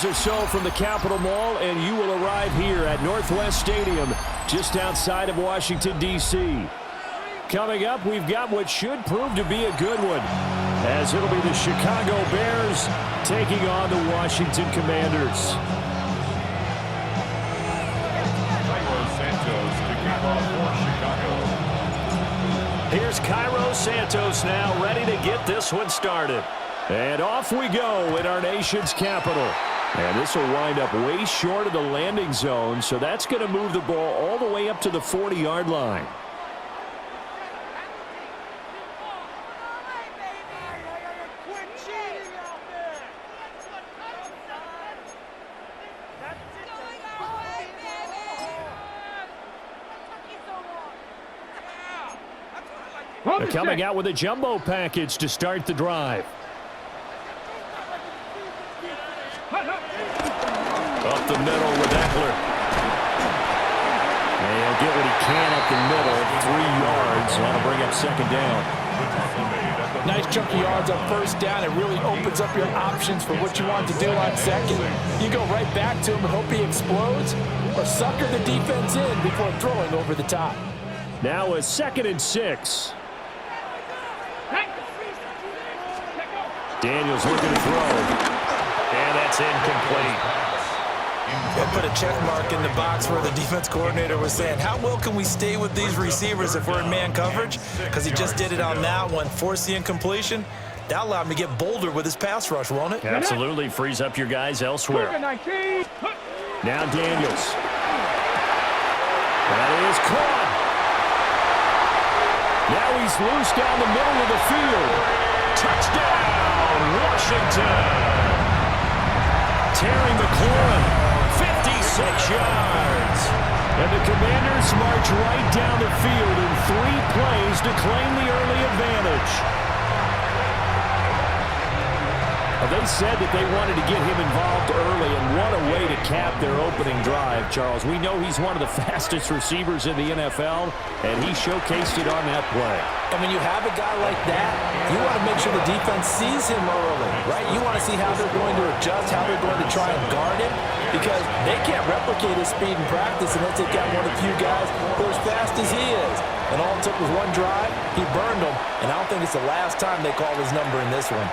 Or so from the Capitol Mall, and you will arrive here at Northwest Stadium just outside of Washington, D.C. Coming up, we've got what should prove to be a good one, as it'll be the Chicago Bears taking on the Washington Commanders. Here's Cairo Santos now, ready to get this one started. And off we go in our nation's capital. And this will wind up way short of the landing zone, so that's going to move the ball all the way up to the 40-yard line. They're coming out with a jumbo package to start the drive. Up the middle with Eckler. And he'll get what he can up the middle, 3 yards. That'll bring up second down. Nice chunk of yards on first down. It really opens up your options for what you want to do on second. You go right back to him and hope he explodes, or sucker the defense in before throwing over the top. Now a 2nd and 6. Daniels looking to throw. And that's incomplete. They put a check mark in the box where the defense coordinator was saying, how well can we stay with these receivers if we're in man coverage? Because he just did it on that one, forced the incompletion. That allowed him to get bolder with his pass rush, won't it? Absolutely. Frees up your guys elsewhere. Now Daniels. That is caught. Now he's loose down the middle of the field. Touchdown, Washington. Tearing McLaurin. 56 yards. And the Commanders march right down the field in 3 plays to claim the early advantage. They said that they wanted to get him involved early, and what a way to cap their opening drive, Charles. We know he's one of the fastest receivers in the NFL, and he showcased it on that play. And when you have a guy like that, you want to make sure the defense sees him early, right? You want to see how they're going to adjust, how they're going to try and guard him, because they can't replicate his speed in practice unless they've got one of the few guys who are as fast as he is. And all it took was one drive, he burned them, and I don't think it's the last time they call his number in this one.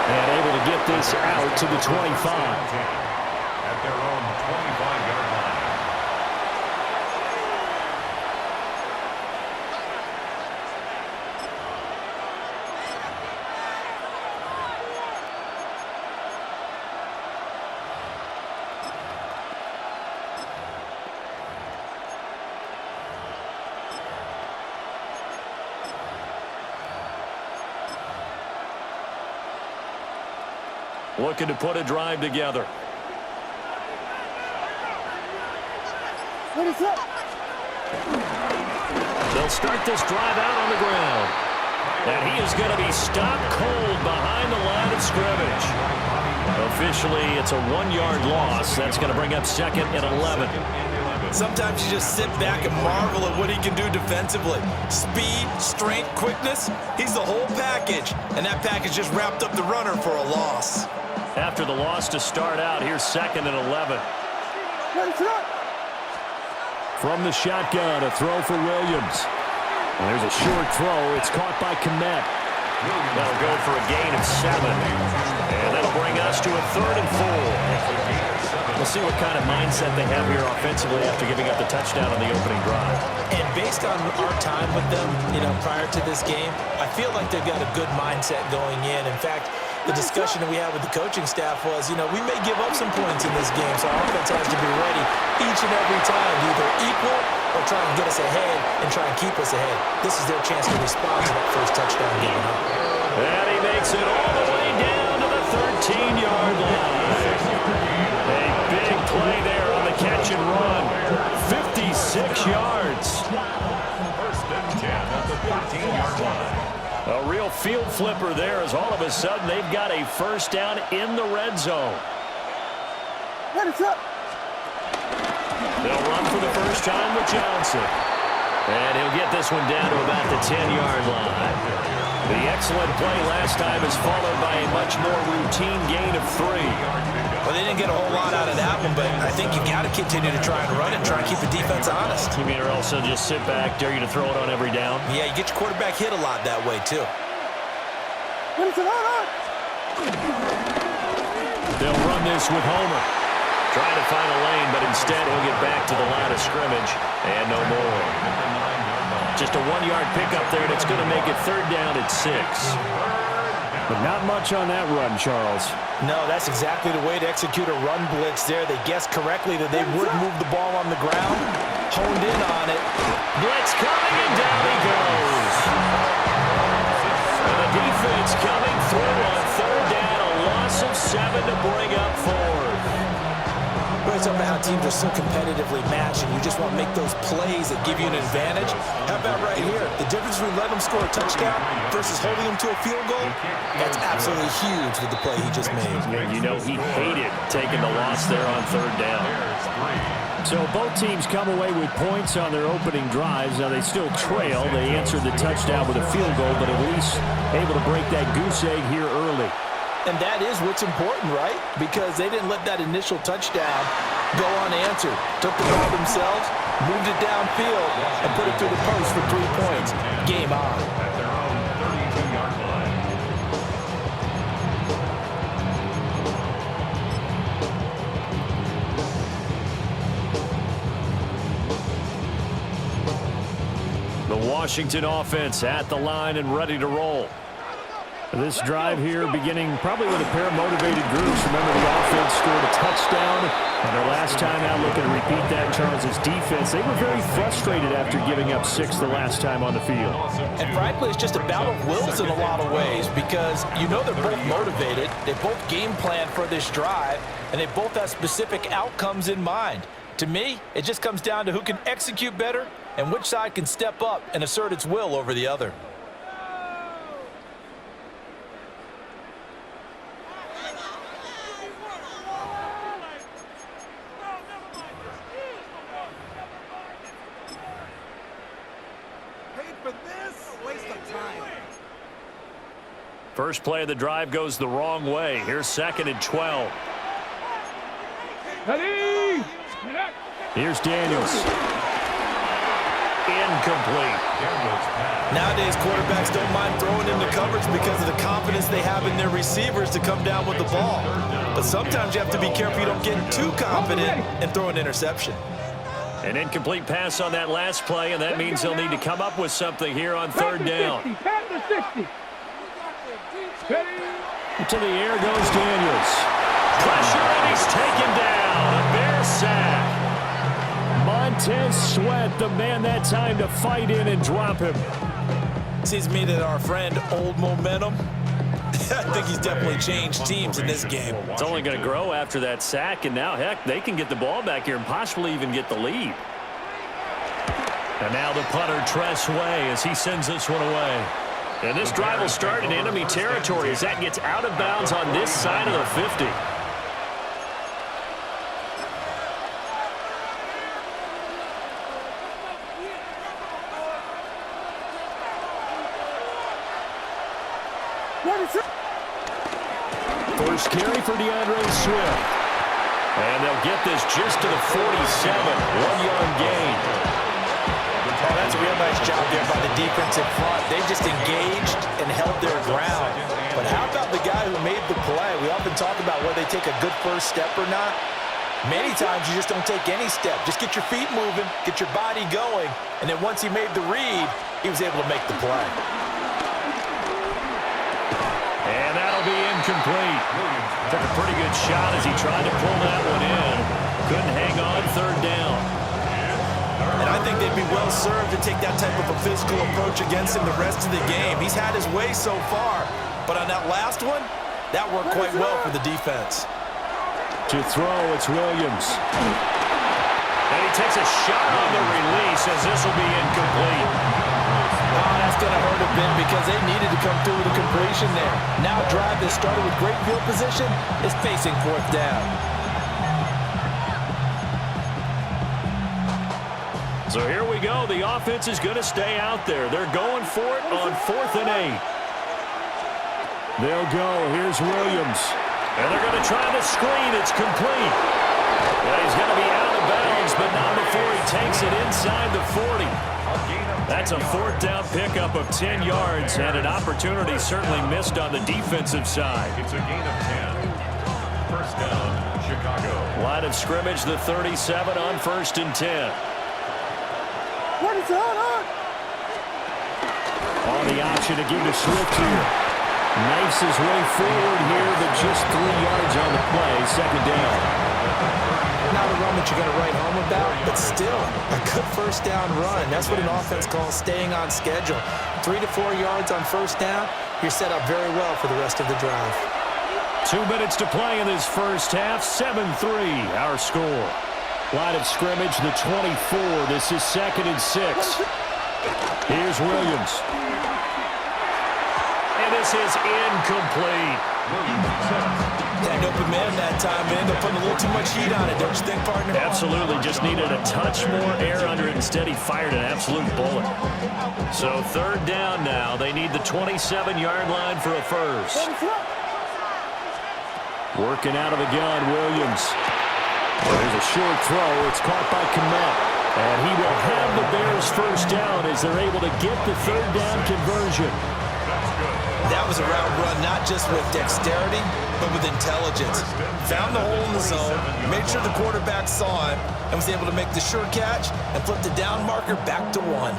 And able to get this out to the 25. At their own 25-yard line. Looking to put a drive together. What is up? They'll start this drive out on the ground. And he is going to be stopped cold behind the line of scrimmage. Officially, it's a 1-yard loss. That's going to bring up 2nd and 11. Sometimes you just sit back and marvel at what he can do defensively. Speed, strength, quickness, he's the whole package. And that package just wrapped up the runner for a loss. After the loss to start out, here's 2nd and 11. From the shotgun, a throw for Williams. And there's a short throw. It's caught by Kmet. That'll go for a gain of 7. And that'll bring us to a 3rd and 4. We'll see what kind of mindset they have here offensively after giving up the touchdown on the opening drive. And based on our time with them, prior to this game, I feel like they've got a good mindset going in. In fact, the discussion that we had with the coaching staff was, we may give up some points in this game, so our offense has to be ready each and every time to either equal or try and get us ahead and try and keep us ahead. This is their chance to respond to that first touchdown given up. And he makes it all the way down to the 13-yard line. A big play there on the catch and run. 56 yards. First and 10 at the 13-yard line. A real field flipper there as all of a sudden they've got a first down in the red zone. What is up? They'll run for the first time with Johnson. And he'll get this one down to about the 10-yard line. The excellent play last time is followed by a much more routine gain of 3. Well, they didn't get a whole lot out of that one, but I think you got to continue to try and run it, try and keep the defense honest. You mean or else they'll just sit back, dare you to throw it on every down? Yeah, you get your quarterback hit a lot that way, too. They'll run this with Homer. Trying to find a lane, but instead he'll get back to the line of scrimmage. And no more. Just a 1-yard pickup there, and it's going to make it 3rd down at 6. But not much on that run, Charles. No, that's exactly the way to execute a run blitz there. They guessed correctly that they would move the ball on the ground, honed in on it. Blitz coming, and down he goes. And the defense coming through on 3rd down, a loss of 7 to bring up 4th. It's up to how teams are so competitively matched, and you just want to make those plays that give you an advantage. How about right here? The difference between letting them score a touchdown versus holding them to a field goal, that's absolutely huge with the play he just made. Yeah, you know, he hated taking the loss there on 3rd down. So both teams come away with points on their opening drives. Now they still trail. They answered the touchdown with a field goal, but at least able to break that goose egg here early. And that is what's important, right? Because they didn't let that initial touchdown go unanswered. Took the ball themselves, moved it downfield, and put it through the post for 3 points. Game on. At their own 32-yard line. The Washington offense at the line and ready to roll. This drive here beginning probably with a pair of motivated groups. Remember, the offense scored a touchdown, and their last time out looking to repeat that, Charles' defense. They were very frustrated after giving up 6 the last time on the field. And frankly, it's just a battle of wills in a lot of ways because you know they're both motivated. They both game plan for this drive, and they both have specific outcomes in mind. To me, it just comes down to who can execute better and which side can step up and assert its will over the other. First play of the drive goes the wrong way. Here's 2nd and 12. Ready? Here's Daniels. Incomplete. Nowadays, quarterbacks don't mind throwing into coverage because of the confidence they have in their receivers to come down with the ball. But sometimes you have to be careful you don't get too confident and throw an interception. An incomplete pass on that last play, and that means they'll need to come up with something here on 3rd down. To the air goes Daniels. Pressure, and he's taken down. A Bear sack. Montez Sweat, the man that time to fight in and drop him. Seems to me that our friend, Old Momentum, I think he's definitely changed teams in this game. It's only going to grow after that sack, and now, heck, they can get the ball back here and possibly even get the lead. And now the punter, Tress Way, as he sends this one away. And this drive will start in enemy territory as that gets out of bounds on this side of the 50. First carry for DeAndre Swift. And they'll get this just to the 47. 1-yard gain. Oh, that's a real nice job there by the defensive front. They just engaged and held their ground. But how about the guy who made the play? We often talk about whether they take a good first step or not. Many times you just don't take any step. Just get your feet moving, get your body going, and then once he made the read, he was able to make the play. And that'll be incomplete. Took a pretty good shot as he tried to pull that one in. Couldn't hang on 3rd down. And I think they'd be well served to take that type of a physical approach against him the rest of the game. He's had his way so far, but on that last one, that worked quite well for the defense. To throw, it's Williams. And he takes a shot on the release as this will be incomplete. Oh, that's going to hurt a bit because they needed to come through with a completion there. Now a drive that started with great field position is facing 4th down. So here we go. The offense is going to stay out there. They're going for it on 4th and 8. They'll go. Here's Williams. And they're going to try the screen. It's complete. And he's going to be out of bounds, but not before he takes it inside the 40. That's a fourth down pickup of 10 yards, and an opportunity certainly missed on the defensive side. It's a gain of 10. First down, Chicago. Line of scrimmage, the 37 on 1st and 10. What is on? On the option to give to Swift here. Knifes his way forward here, but just 3 yards on the play. Second down. Not a run that you're going to write home about, but still a good first down run. That's what an offense calls staying on schedule. 3 to 4 yards on first down, you're set up very well for the rest of the drive. 2 minutes to play in this first half. 7-3 our score. Line of scrimmage, the 24. This is 2nd and 6. Here's Williams. And this is incomplete. That open man that time, man. They're putting a little too much heat on it, don't you think, partner? Absolutely. Just needed a touch more air under it. Instead, he fired an absolute bullet. So 3rd down now. They need the 27-yard line for a first. Working out of the gun, Williams. There's a short throw. It's caught by Kmet. And he will have the Bears first down as they're able to get the 3rd down conversion. That was a route run not just with dexterity, but with intelligence. Found the hole in the zone, made sure the quarterback saw him, and was able to make the sure catch and flip the down marker back to 1.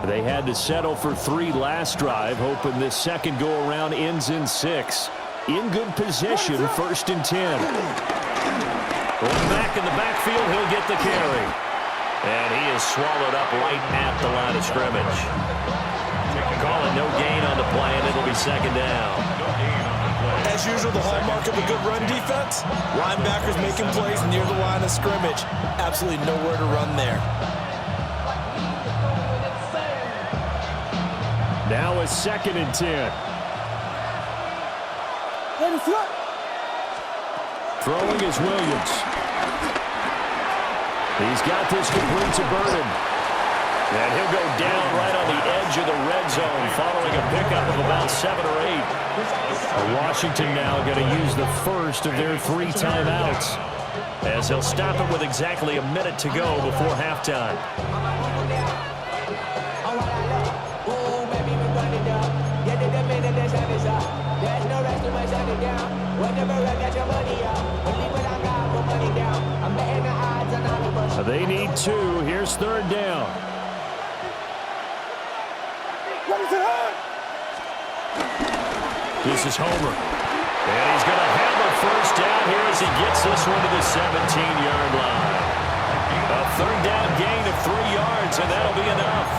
They had to settle for 3 last drive, hoping this second go-around ends in 6. In good position, 1st and 10. Going back in the backfield, he'll get the carry. And he is swallowed up right at the line of scrimmage. Calling no gain on the play, and it'll be 2nd down. As usual, the hallmark of a good run defense, linebackers making plays near the line of scrimmage. Absolutely nowhere to run there. Now a 2nd and 10. Throwing is Williams. He's got this complete to Burden. And he'll go down right on the edge of the red zone following a pickup of about 7 or 8. Washington now going to use the first of their 3 timeouts as he'll stop it with exactly a minute to go before halftime. They need 2. Here's 3rd down. This is Homer. And he's going to have a first down here as he gets this one to the 17-yard line. A 3rd down gain of 3 yards, and that'll be enough.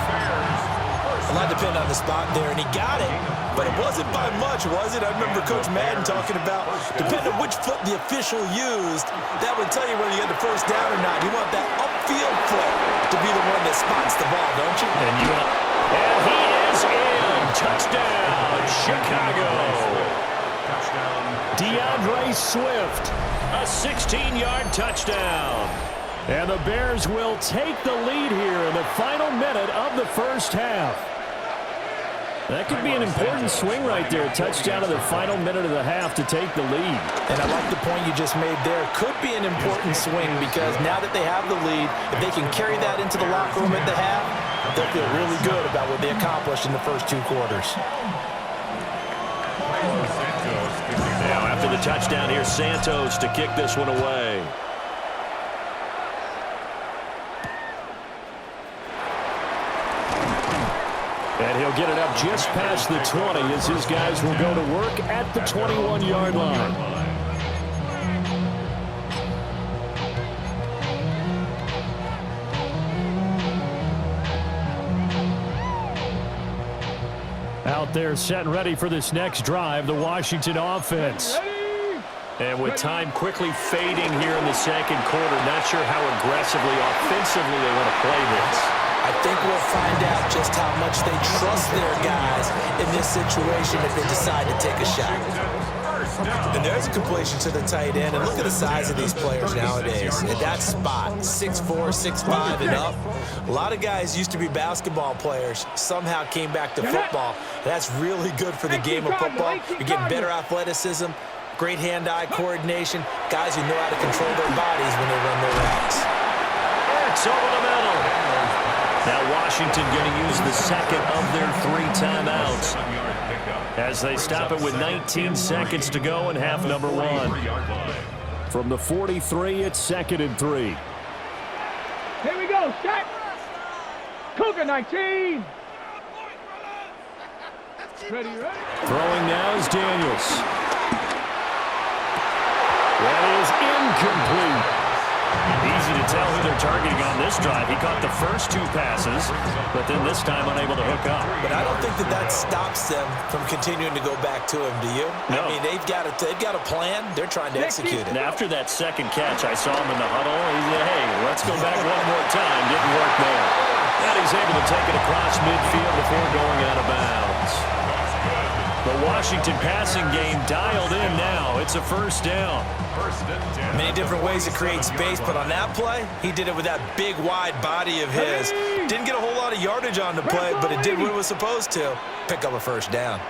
A lot depended on the spot there, and he got it. But it wasn't by much, was it? I remember Coach Madden talking about, depending on which foot the official used, that would tell you whether you had the first down or not. You want that upfield foot to be the one that spots the ball, don't you? And he is in. Touchdown, Chicago. DeAndre Swift, a 16-yard touchdown. And the Bears will take the lead here in the final minute of the first half. That could be an important swing right there. Touchdown in the final minute of the half to take the lead. And I like the point you just made there. Could be an important swing because now that they have the lead, if they can carry that into the locker room at the half, they'll feel really good about what they accomplished in the first 2 quarters. Now after the touchdown, here's Santos to kick this one away. And he'll get it up just past the 20 as his guys will go to work at the 21-yard line. Out there set and ready for this next drive, the Washington offense. And with time quickly fading here in the second quarter, not sure how aggressively, offensively they want to play this. I think we'll find out just how much they trust their guys in this situation if they decide to take a shot. And there's a completion to the tight end. And look at the size of these players nowadays. At that spot, 6'4", 6'5", and up. A lot of guys used to be basketball players, somehow came back to football. That's really good for the game of football. You're getting better athleticism, great hand-eye coordination, guys who know how to control their bodies when they run their routes. It's over the middle. Now Washington going to use the second of their 3 timeouts as they stop it with 19 seconds to go in half number 1. From the 43, it's 2nd and 3. Here we go, set. Cougar 19. Ready? Throwing now is Daniels. That is incomplete. Easy to tell who they're targeting on this drive. He caught the first 2 passes, but then this time unable to hook up. But I don't think that stops them from continuing to go back to him, do you? No. I mean, they've got a plan. They're trying to execute it. And after that second catch, I saw him in the huddle. He said, hey, let's go back one more time. Didn't work there. And he's able to take it across midfield before going out of bounds. The Washington passing game dialed in now. It's a first down. Many different ways to create space, but on that play, he did it with that big, wide body of his. Didn't get a whole lot of yardage on the play, but it did what it was supposed to. Pick up a first down.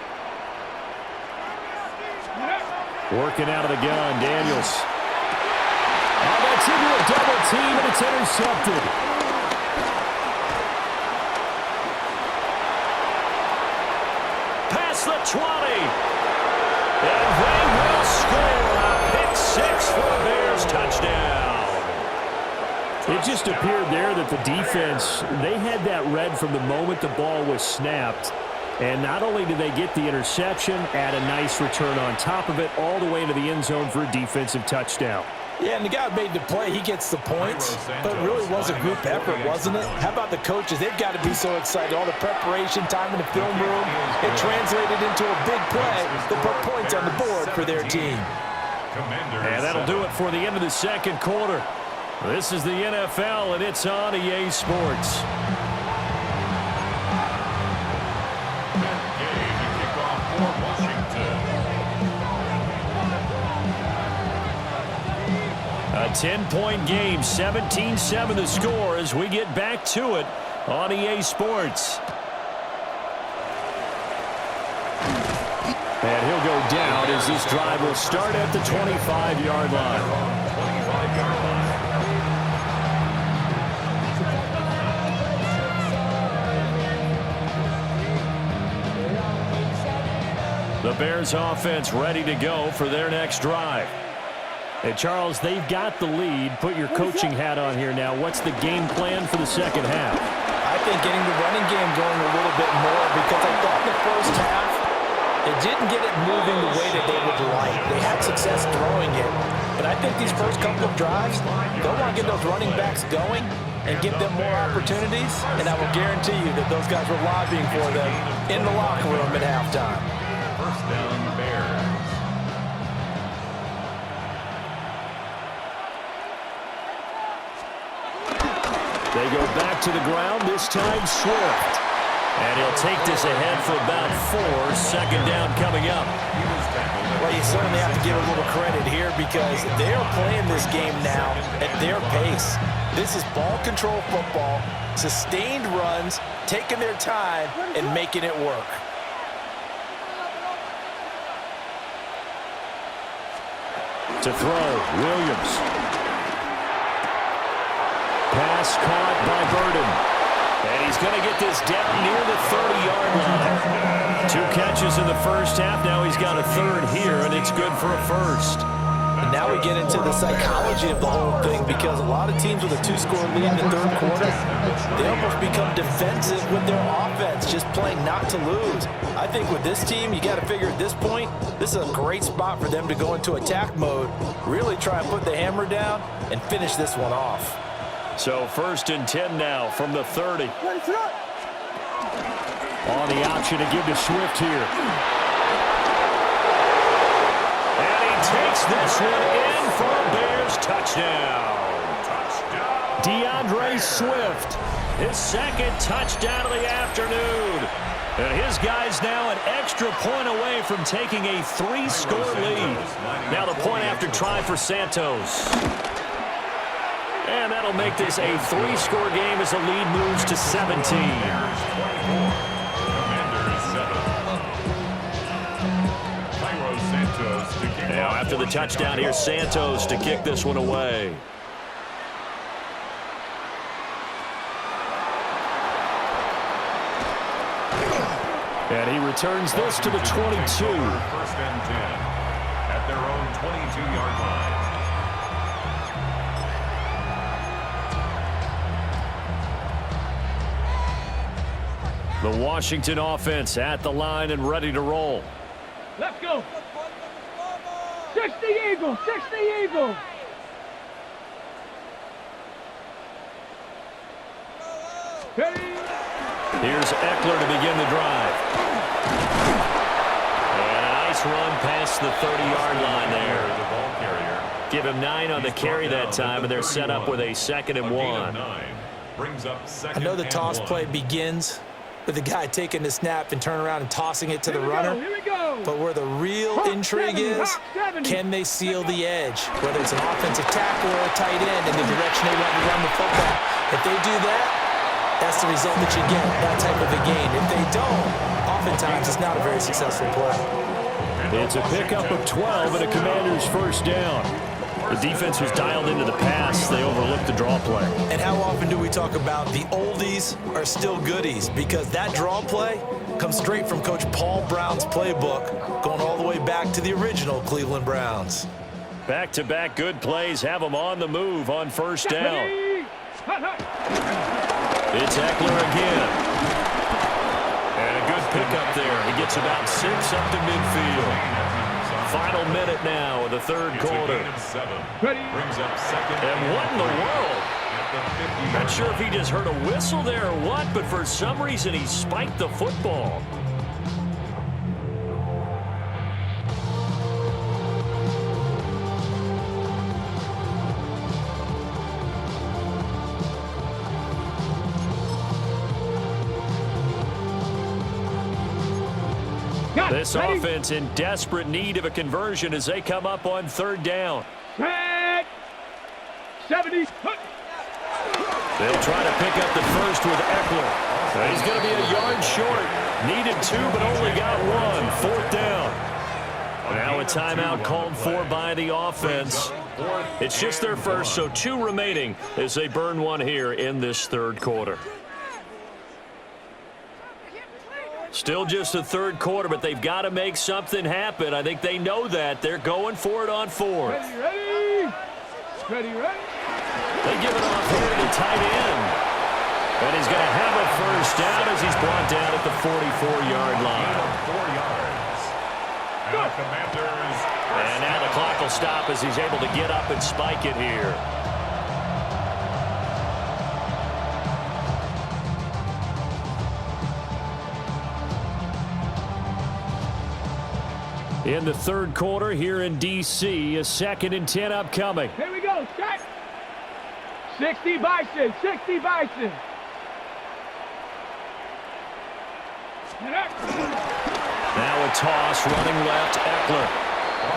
Working out of the gun, Daniels. Oh, that's into a double team, and it's intercepted. Past the 20. And they will score. A pick 6 for the Bears. Touchdown. It just appeared there that the defense, they had that read from the moment the ball was snapped. And not only did they get the interception, add a nice return on top of it, all the way into the end zone for a defensive touchdown. Yeah, and the guy who made the play, he gets the points. But it really was a group effort, wasn't it? How about the coaches? They've got to be so excited. All the preparation, time in the film room, it translated into a big play that put points on the board for their team. And that'll do it for the end of the second quarter. This is the NFL, and it's on EA Sports. A 10-point game, 17-7 the score as we get back to it on EA Sports. And he'll go down as this drive will start at the 25-yard line. The Bears offense ready to go for their next drive. Hey, Charles, they've got the lead. Put your coaching hat on here now. What's the game plan for the second half? I think getting the running game going a little bit more, because I thought in the first half, it didn't get it moving the way that they would like. They had success throwing it. But I think these first couple of drives, they'll want to get those running backs going and give them more opportunities. And I will guarantee you that those guys were lobbying for them in the locker room at halftime. First down, Bears. They go back to the ground, this time Swift. And he'll take this ahead for about 4. Second down coming up. Well, you certainly have to give a little credit here, because they are playing this game now at their pace. This is ball control football, sustained runs, taking their time and making it work. To throw, Williams. Pass caught by Burden. And he's going to get this down near the 30-yard line. 2 catches in the first half. Now he's got a third here, and it's good for a first. And now we get into the psychology of the whole thing, because a lot of teams with a 2-score lead in the third quarter, they almost become defensive with their offense, just playing not to lose. I think with this team, you got to figure at this point, this is a great spot for them to go into attack mode, really try and put the hammer down and finish this one off. So 1st and 10 now from the 30. On the option to give to Swift here. And he takes this one in for a Bears touchdown. DeAndre Swift, his 2nd touchdown of the afternoon. And his guys now an extra point away from taking a 3-score lead. Now the point after try for Santos. And that'll make this a 3-score game as the lead moves to 17. Now after the touchdown, here's Santos to kick this one away. And he returns this to the 22. First and 10 at their own 22-yard line. The Washington offense at the line and ready to roll. Let's go. 60 Eagles, 60 Eagles. Ready. Here's Eckler to begin the drive. And a nice run past the 30-yard line there. The ball carrier. Give him 9 on the carry that time, and they're set up with a 2nd and 1. Brings up I know the toss play begins with the guy taking the snap and turning around and tossing it to the runner. Here we go. But where the real intrigue is, can they seal the edge? Whether it's an offensive tackle or a tight end in the direction they want to run the football. If they do that, that's the result that you get, that type of a game. If they don't, oftentimes it's not a very successful play. It's a pickup of 12 and a Commander's first down. The defense was dialed into the pass. They overlooked the draw play. And how often do we talk about the oldies are still goodies? Because that draw play comes straight from Coach Paul Brown's playbook, going all the way back to the original Cleveland Browns. Back-to-back good plays have them on the move on first down. It's Eckler again. And a good pickup there. He gets about 6 up to midfield. Final minute now of the third quarter. Brings up second. And what in the world? Not sure if he just heard a whistle there or what, but for some reason he spiked the football. This offense in desperate need of a conversion as they come up on third down. 70. They'll try to pick up the first with Eckler. He's going to be a yard short. Needed 2, but only got 1. Fourth down. Now a timeout called for by the offense. It's just their first, so 2 remaining as they burn 1 here in this third quarter. Still just the third quarter, but they've got to make something happen. I think they know that. They're going for it on 4th. Ready. They give it off here to the tight end. And he's going to have a first down as he's brought down at the 44-yard line. 4 yards. And the Commanders. And now the clock will stop as he's able to get up and spike it here. In the third quarter here in D.C., a 2nd and 10 upcoming. Here we go, set. 60 Bison, 60 Bison. Now a toss, running left, Eckler.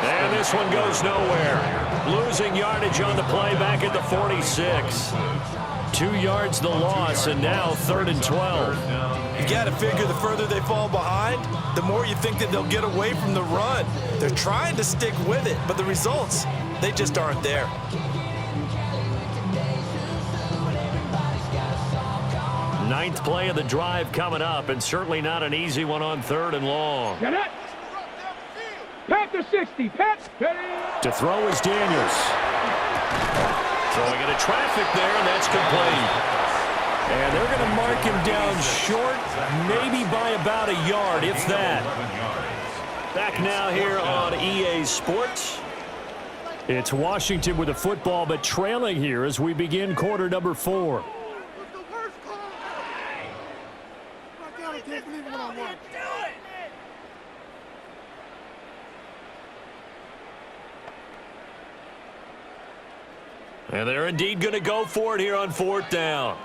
And this one goes nowhere. Losing yardage on the play back at the 46. 2 yards the loss, and now 3rd and 12. You got to figure the further they fall behind, the more you think that they'll get away from the run. They're trying to stick with it, but the results, they just aren't there. Ninth play of the drive coming up, and certainly not an easy one on 3rd and long. Get it. Panther 60, To throw is Daniels. Throwing into traffic there, and that's complete. And they're going to mark him down short, maybe by about a yard, if that. Back now here on EA Sports. It's Washington with the football, but trailing here as we begin quarter number 4. And they're indeed going to go for it here on 4th down.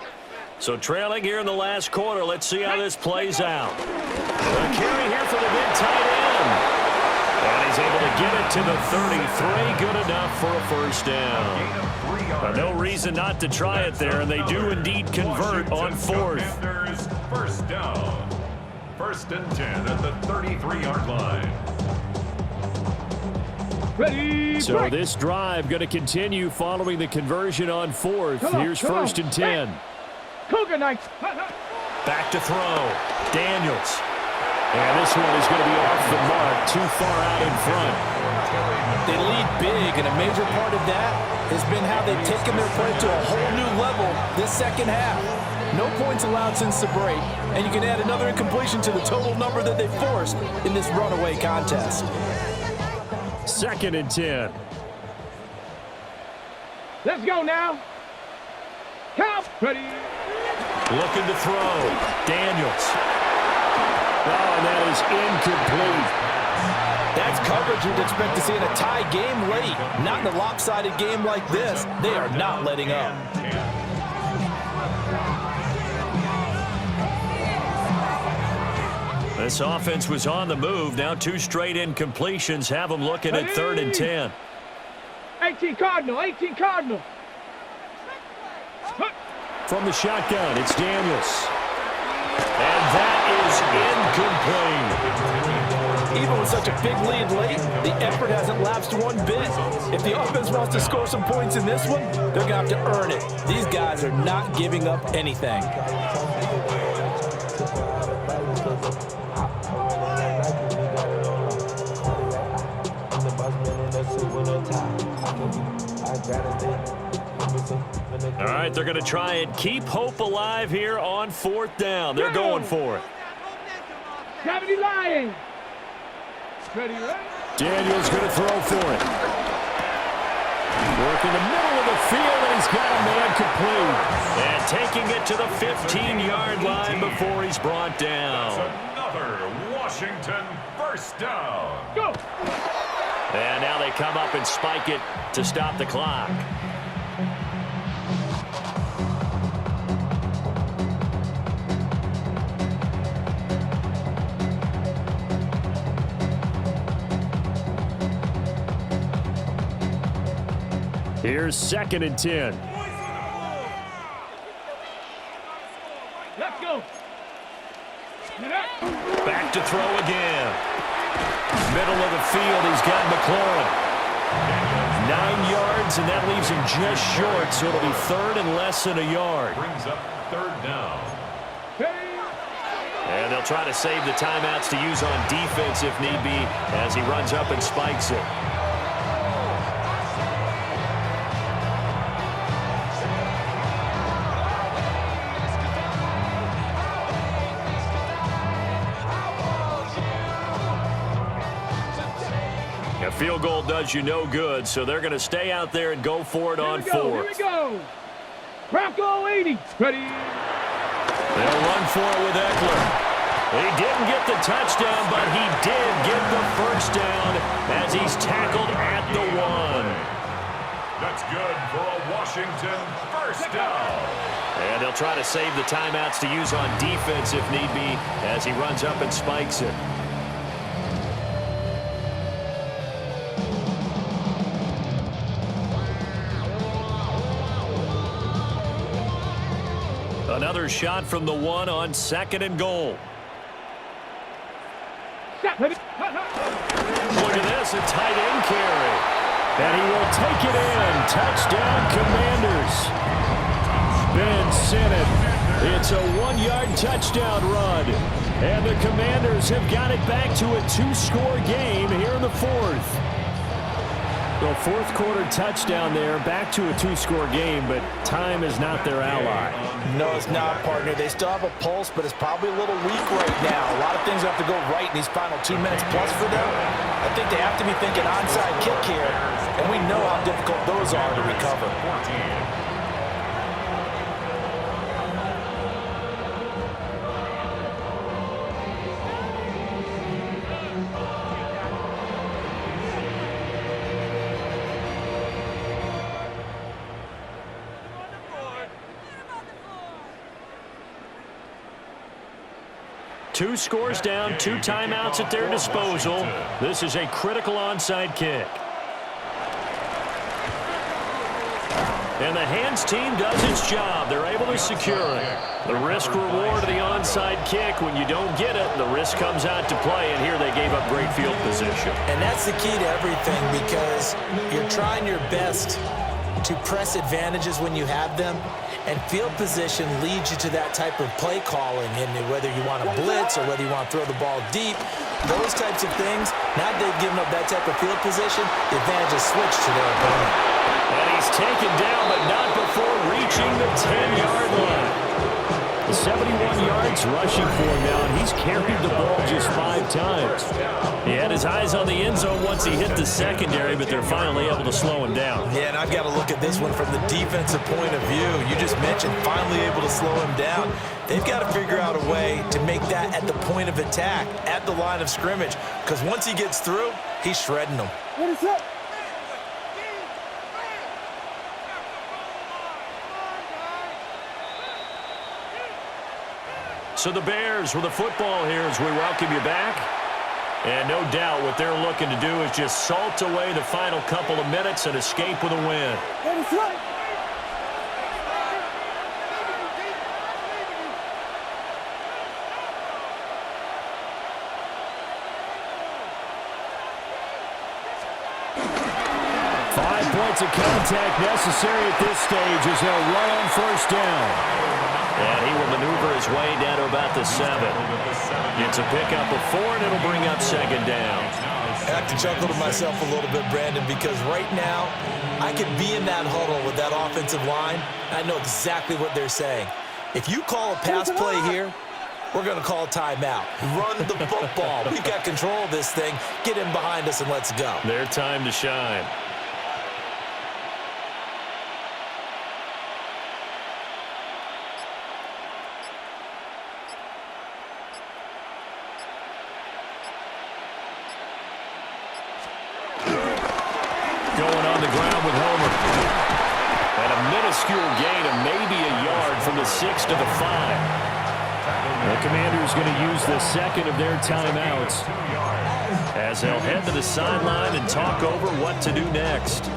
So trailing here in the last quarter. Let's see how this plays out. A carry here for the big tight end. And he's able to get it to the 33. Good enough for a first down. No reason not to try it there, and they do indeed convert on fourth. First down. First and 10 at the 33-yard line. Ready, So break. this drive going to continue following the conversion on fourth. Here's first and 10. Cougar Knights. Back to throw. Daniels. And this one is going to be off the mark, too far out in front. They lead big, and a major part of that has been how they've taken their play to a whole new level this second half. No points allowed since the break, and you can add another incompletion to the total number that they forced in this runaway contest. Second and 10. Let's go now. Count. Ready. Looking to throw. Daniels. Oh, and that is incomplete. That's coverage you'd expect to see in a tie game late. Not in a lopsided game like this. They are not letting up. This offense was on the move. Now two straight incompletions have them looking at third and 10. 18 Cardinal. 18 Cardinal. From the shotgun, it's Daniels. And that is incomplete. Even with such a big lead late, the effort hasn't lapsed one bit. If the offense wants to score some points in this one, they're going to have to earn it. These guys are not giving up anything. All right, they're going to try and keep hope alive here on fourth down. They're going for it. 70 Lions. Ready, ready. Daniels going to throw for it. Work in the middle of the field, and he's got a man complete. And taking it to the 15-yard line before he's brought down. That's another Washington first down. Go. And now they come up and spike it to stop the clock. Here's second and 10. Let's go. Back to throw again. Middle of the field, he's got McLaurin. 9 yards, and that leaves him just short, so it'll be third and less than a yard. Brings up third down. And they'll try to save the timeouts to use on defense if need be as he runs up and spikes it. A field goal does you no good, so they're going to stay out there and go for it on fourth. Here we go. Bronco 80. Ready. They'll run for it with Eckler. He didn't get the touchdown, but he did get the first down as he's tackled at the 1. That's good for a Washington first down. And they'll try to save the timeouts to use on defense if need be as he runs up and spikes it. Another shot from the 1 on second and goal. Look at this, a tight end carry. And he will take it in. Touchdown, Commanders. Ben Sinnott. It's a 1-yard touchdown run. And the Commanders have got it back to a 2-score game here in the fourth. The fourth quarter touchdown there, back to a 2-score game, but time is not their ally. No, it's not, partner. They still have a pulse, but it's probably a little weak right now. A lot of things have to go right in these final 2 minutes plus for them. I think they have to be thinking onside kick here, and we know how difficult those are to recover. 2 scores down, 2 timeouts at their disposal. This is a critical onside kick. And the hands team does its job. They're able to secure it. The risk-reward of the onside kick, when you don't get it, the risk comes out to play, and here they gave up great field position. And that's the key to everything, because you're trying your best to press advantages when you have them, and field position leads you to that type of play calling, and whether you want to blitz or whether you want to throw the ball deep, those types of things. Now that they've given up that type of field position, the advantage is switched to their opponent. And he's taken down, but not before reaching the 10-yard line. 71 yards rushing for him now, and he's carried the ball just 5 times. He had his eyes on the end zone once he hit the secondary, but they're finally able to slow him down. Yeah, and I've got to look at this one from the defensive point of view. You just mentioned finally able to slow him down. They've got to figure out a way to make that at the point of attack, at the line of scrimmage, because once he gets through, he's shredding them. What is up? So the Bears with the football here as we welcome you back. And no doubt what they're looking to do is just salt away the final couple of minutes and escape with a win. That is right. Points of contact necessary at this stage as they'll run on first down. And he will maneuver his way down to about the 7. It's a pickup of 4, and it'll bring up second down. I have to chuckle to myself a little bit, Brandon, because right now I could be in that huddle with that offensive line. I know exactly what they're saying. If you call a pass play here, we're going to call timeout. Run the football. We've got control of this thing. Get in behind us and let's go. Their time to shine. Going on the ground with Homer. And a minuscule gain of maybe a yard from the 6 to the 5. The Commanders going to use the second of their timeouts as they'll head to the sideline and talk over what to do next.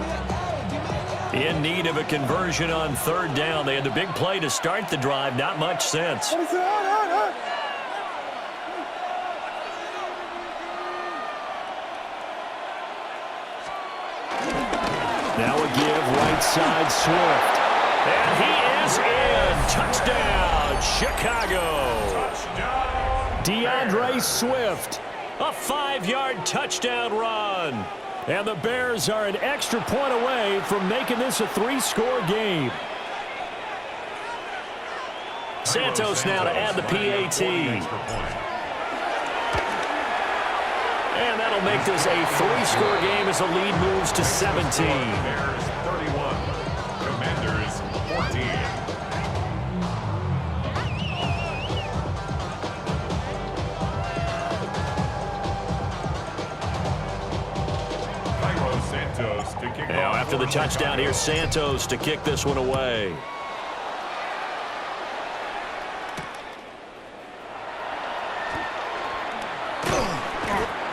In need of a conversion on third down. They had the big play to start the drive. Not much sense. Now a give, right side, Swift. And he is in. Touchdown, Chicago. Touchdown. DeAndre Swift, a 5-yard touchdown run. And the Bears are an extra point away from making this a 3-score game. Santos now to add the PAT. And that'll make this a 3-score game as the lead moves to 17. Bears 31, Commanders 14. Santos to kick Now off. after the touchdown, here's Santos to kick this one away.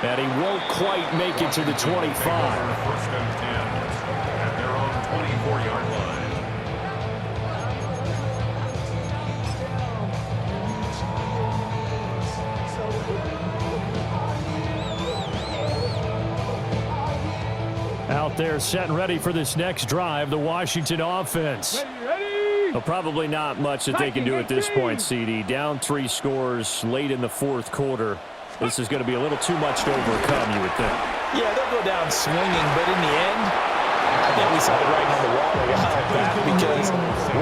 And he won't quite make it to the 25. First and 10 at their own 24-yard line. Out there set and ready for this next drive, the Washington offense. Ready? Well, probably not much that they can do at this point, CD. Down 3 scores late in the 4th quarter. This is going to be a little too much to overcome, you would think. Yeah, they'll go down swinging, but in the end, I think we saw the writing on the wall a while back, because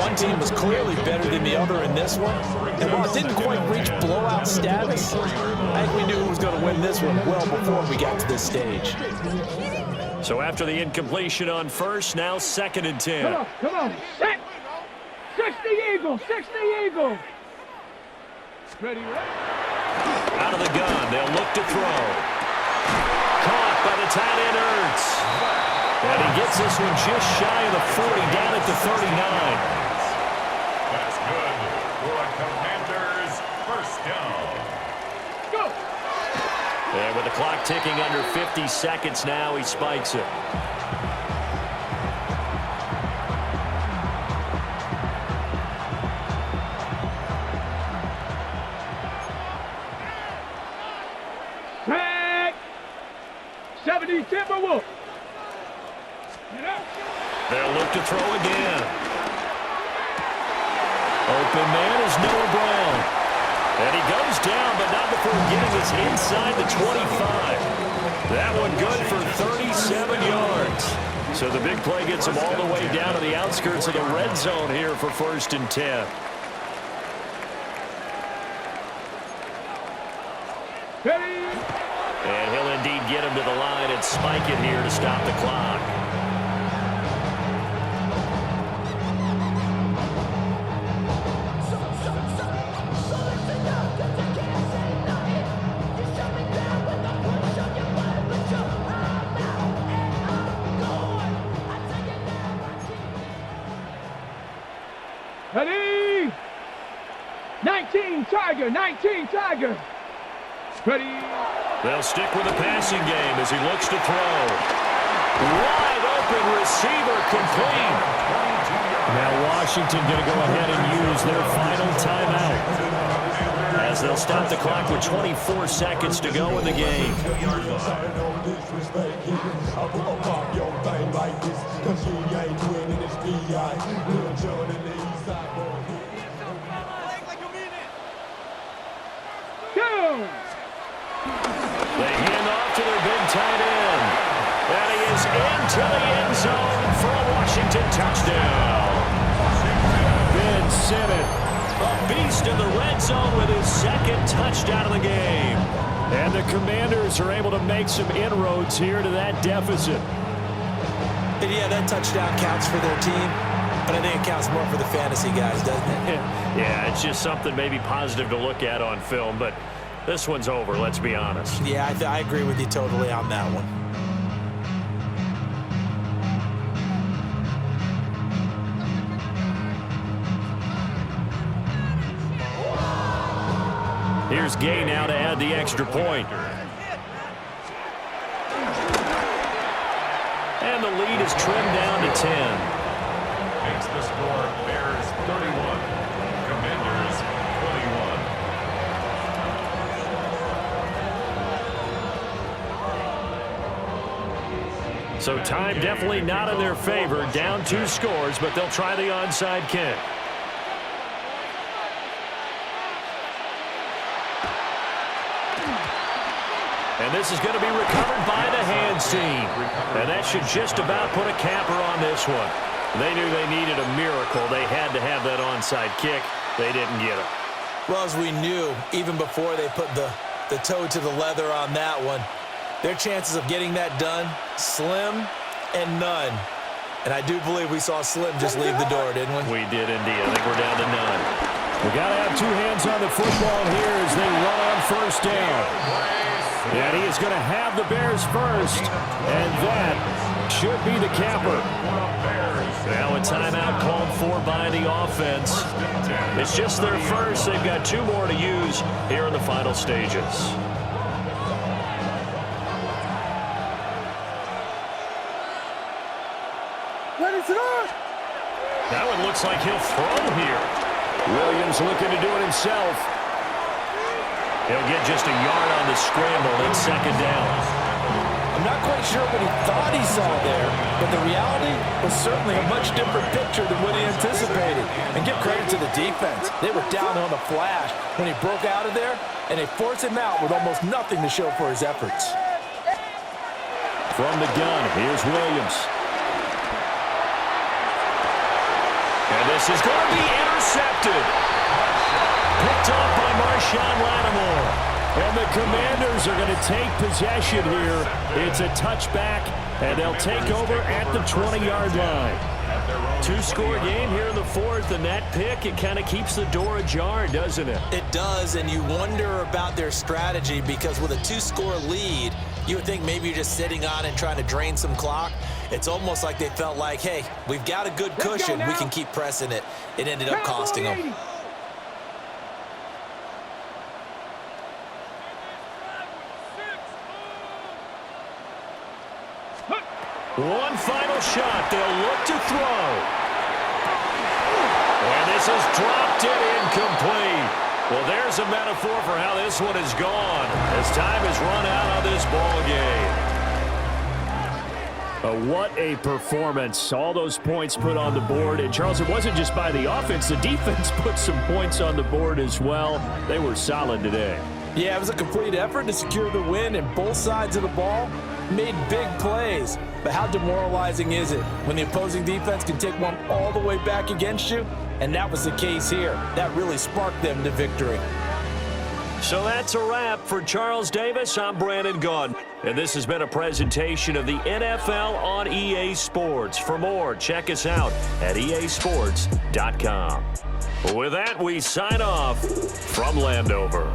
one team was clearly better than the other in this one. And while it didn't quite reach blowout status, I think we knew who was going to win this one well before we got to this stage. So after the incompletion on first, now 2nd and 10. Come on, set! 60 Eagle, 60 Eagle! Ready? Out of the gun, they'll look to throw. Caught by the tight end, Ertz. And he gets this one just shy of the 40, down at the 39. That's good for a Commanders first down. 2nd and 10. 2nd and 10 at their own 24-yard line. with the clock ticking under 50 seconds now, he spikes it. Tag. 70 Timberwolves. They'll look to throw again. Open man is Noah Brown. And he goes down, but not before getting us inside the 25. That one good for 37 yards. So the big play gets him all the way down to the outskirts of the red zone here for 1st and 10. And he'll indeed get him to the line and spike it here to stop the clock. Ready? 19 Tiger, 19 Tiger. Ready? They'll stick with the passing game as he looks to throw. Wide open receiver complete. Now Washington going to go ahead and use their final timeout as they'll stop the clock with 24 seconds to go in the game. They hand off to their big tight end. And he is into the end zone for a Washington touchdown. Ben Simmons, a beast in the red zone with his 2nd touchdown of the game. And the Commanders are able to make some inroads here to that deficit. And yeah, that touchdown counts for their team, but I think it counts more for the fantasy guys, doesn't it? Yeah, it's just something maybe positive to look at on film, but this one's over, let's be honest. Yeah, I agree with you totally on that one. Here's Gay now to add the extra point. And the lead is trimmed down to 10. Makes the score Bears 31, Commanders 21. So time definitely not in their favor. Down 2 scores, but they'll try the onside kick. And this is going to be recovered by the hands team. And that should just about put a capper on this one. They knew they needed a miracle. They had to have that onside kick. They didn't get it. Well, as we knew, even before they put the toe to the leather on that one, their chances of getting that done, slim and none. And I do believe we saw Slim just leave the door, didn't we? We did indeed. I think we're down to none. We got to have 2 hands on the football here as they run on 1st down. And he is going to have the Bears first, and that should be the capper. Now a timeout called for by the offense. It's just their first. They've got 2 more to use here in the final stages. That one looks like he'll throw here. Williams looking to do it himself. He'll get just a yard on the scramble. It's 2nd down. I'm not quite sure what he thought he saw there, but the reality was certainly a much different picture than what he anticipated. And give credit to the defense. They were down on the flash when he broke out of there, and they forced him out with almost nothing to show for his efforts. From the gun, here's Williams. And this is going to be intercepted. Picked off by Marshawn Lattimore. And the Commanders are going to take possession here. It's a touchback, and they'll take over at the 20-yard line. 2-score game here in the 4th, and that pick, it kind of keeps the door ajar, doesn't it? It does, and you wonder about their strategy because with a 2-score lead, you would think maybe you're just sitting on and trying to drain some clock. It's almost like they felt like, hey, we've got a good cushion. We can keep pressing it. It ended up costing them. One final shot. They'll look to throw. And this is dropped it incomplete. Well, there's a metaphor for how this one is gone as time has run out on this ball game. What a performance. All those points put on the board. And, Charles, it wasn't just by the offense. The defense put some points on the board as well. They were solid today. Yeah, it was a complete effort to secure the win, and both sides of the ball made big plays. But how demoralizing is it when the opposing defense can take one all the way back against you? And that was the case here. That really sparked them to victory. So that's a wrap for Charles Davis. I'm Brandon Gunn. And this has been a presentation of the NFL on EA Sports. For more, check us out at easports.com. With that, we sign off from Landover.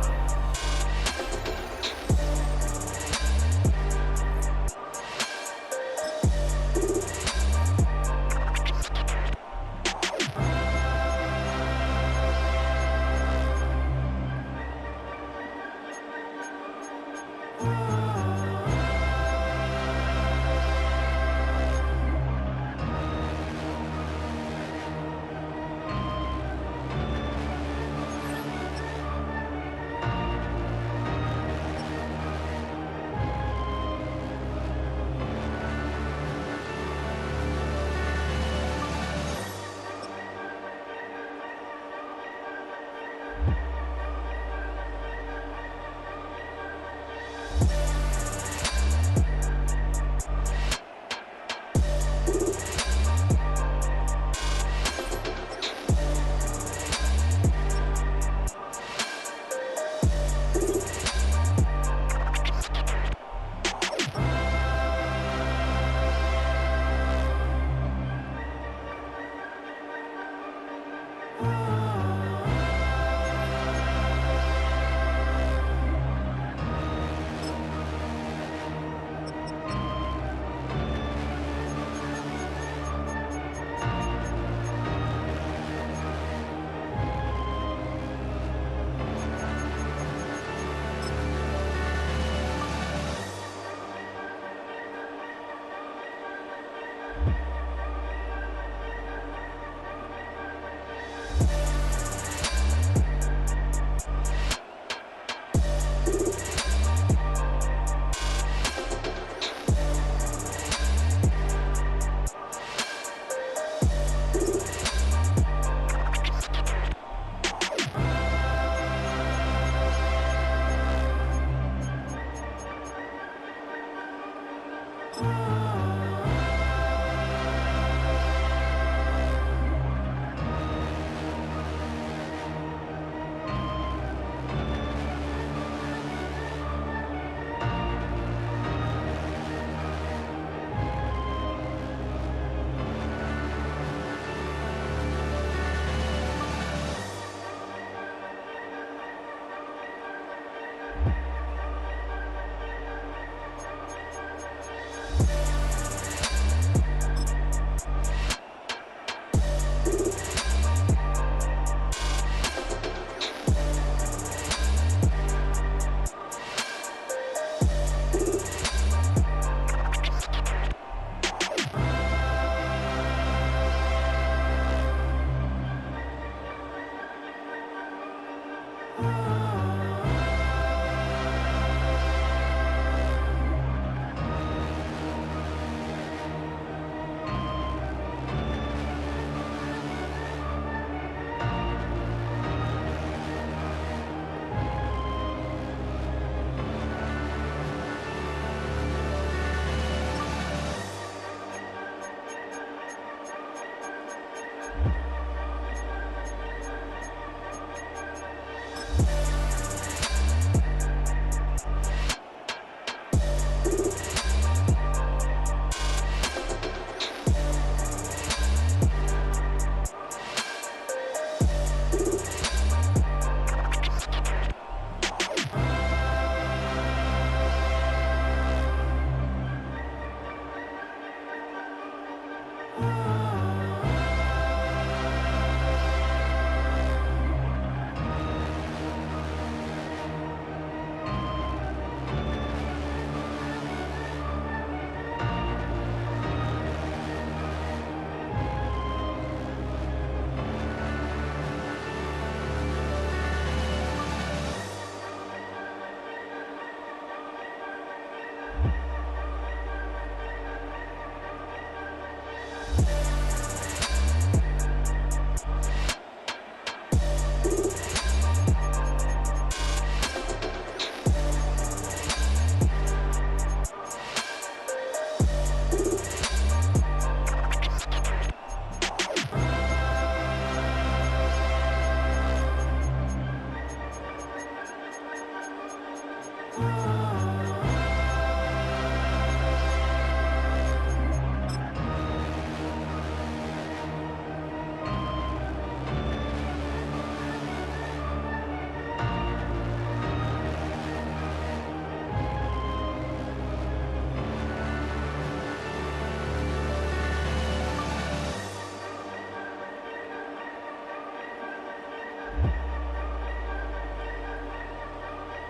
Bye.